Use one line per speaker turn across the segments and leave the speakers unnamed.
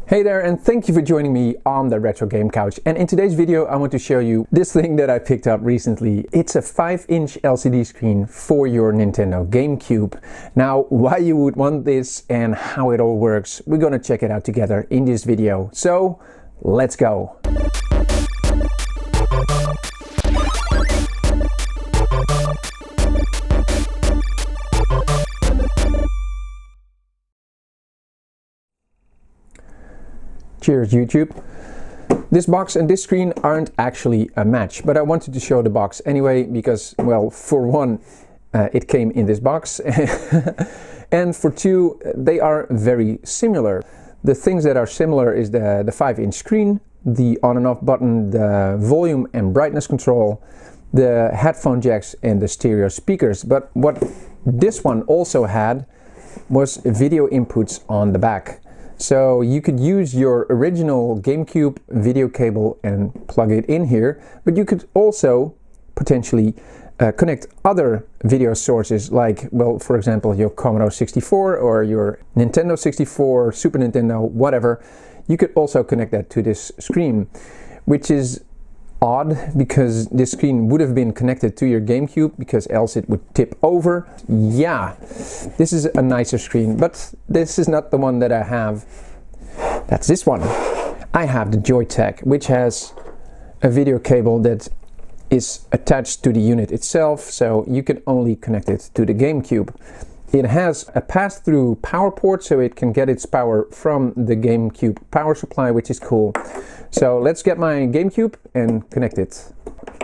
Hey there, and thank you for joining me on the Retro Game Couch. And in today's video I want to show you this thing that I picked up recently. It's a 5-inch LCD screen for your Nintendo GameCube. Now, why you would want this and how it all works, we're gonna check it out together in this video. So, let's go! Cheers YouTube. This box and this screen aren't actually a match, but I wanted to show the box anyway because, well, for one, it came in this box and for two, they are very similar. The things that are similar is the 5-inch screen, the on and off button, the volume and brightness control, the headphone jacks and the stereo speakers. But what this one also had was video inputs on the back. So you could use your original GameCube video cable and plug it in here, but you could also potentially connect other video sources like, well, for example, your Commodore 64 or your Nintendo 64, Super Nintendo, whatever. You could also connect that to this screen, which is odd because this screen would have been connected to your GameCube because else it would tip over. Yeah, this is a nicer screen, but this is not the one that I have. That's this one. I have the Joytech, which has a video cable that is attached to the unit itself, so you can only connect it to the GameCube. It has a pass-through power port, so it can get its power from the GameCube power supply, which is cool. So let's get my GameCube and connect it.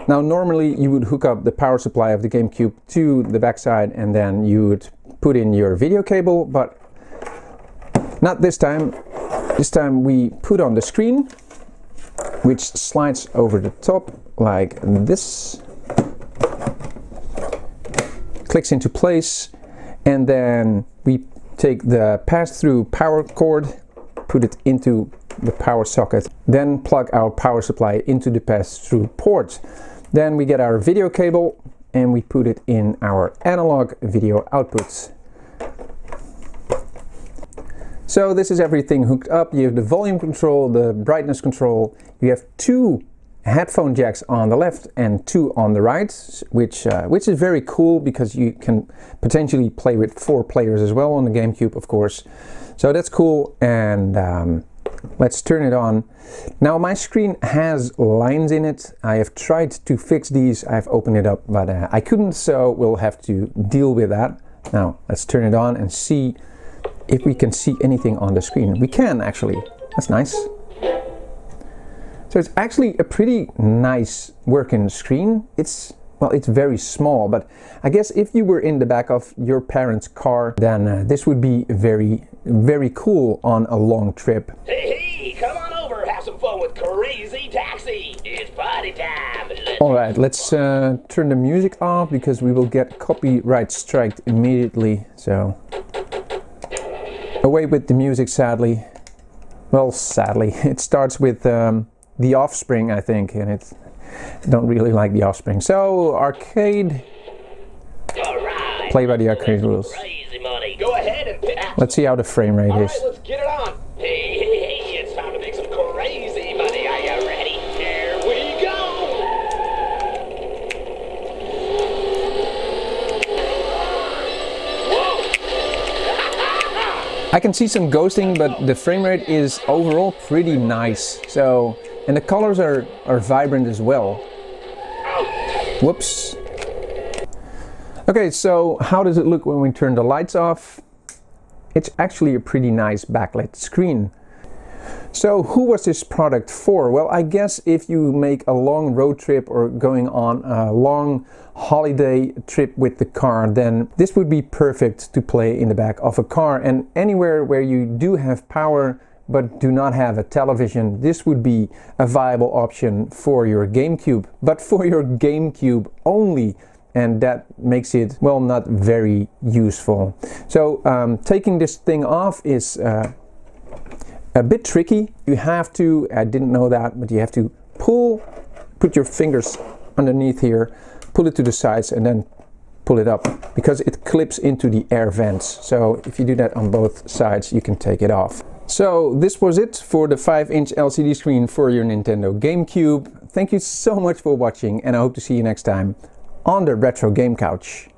Now normally you would hook up the power supply of the GameCube to the backside and then you would put in your video cable, but not this time. This time we put on the screen, which slides over the top like this, clicks into place, and then we take the pass-through power cord, put it into the power socket, then plug our power supply into the pass-through port. Then we get our video cable and we put it in our analog video outputs. So this is everything hooked up. You have the volume control, the brightness control. You have two headphone jacks on the left and two on the right, which is very cool because you can potentially play with 4 players as well on the GameCube, of course. So that's cool, and let's turn it on. Now my screen has lines in it. I have tried to fix these. I've opened it up, but I couldn't, so we'll have to deal with that. Now let's turn it on and see if we can see anything on the screen. We can actually. That's nice. So it's actually a pretty nice working screen. It's very small, but I guess if you were in the back of your parents' car, then this would be very, very cool on a long trip.
Hey, come on over, have some fun with Crazy Taxi. It's party time.
Alright, let's turn the music off because we will get copyright striked immediately. So, away with the music, sadly. Well, sadly. It starts with The Offspring, I think, and I don't really like The Offspring. So, arcade.
Alright.
Play by the arcade rules.
Crazy money. Go ahead and
Let's see how the frame rate is.
Alright, let's get it on. Hey, it's time to make some crazy money. Are you ready? Here we go.
I can see some ghosting, but the frame rate is overall pretty nice. So, and the colors are vibrant as well. Whoops. Okay, so how does it look when we turn the lights off? It's actually a pretty nice backlit screen. So who was this product for? Well, I guess if you make a long road trip or going on a long holiday trip with the car, then this would be perfect to play in the back of a car. And anywhere where you do have power but do not have a television, this would be a viable option for your GameCube, but for your GameCube only. And that makes it, well, not very useful. So taking this thing off is a bit tricky. You have to, I didn't know that, but you have to put your fingers underneath here, pull it to the sides and then pull it up because it clips into the air vents. So if you do that on both sides, you can take it off. So this was it for the 5-inch LCD screen for your Nintendo GameCube. Thank you so much for watching, and I hope to see you next time on the Retro Game Couch.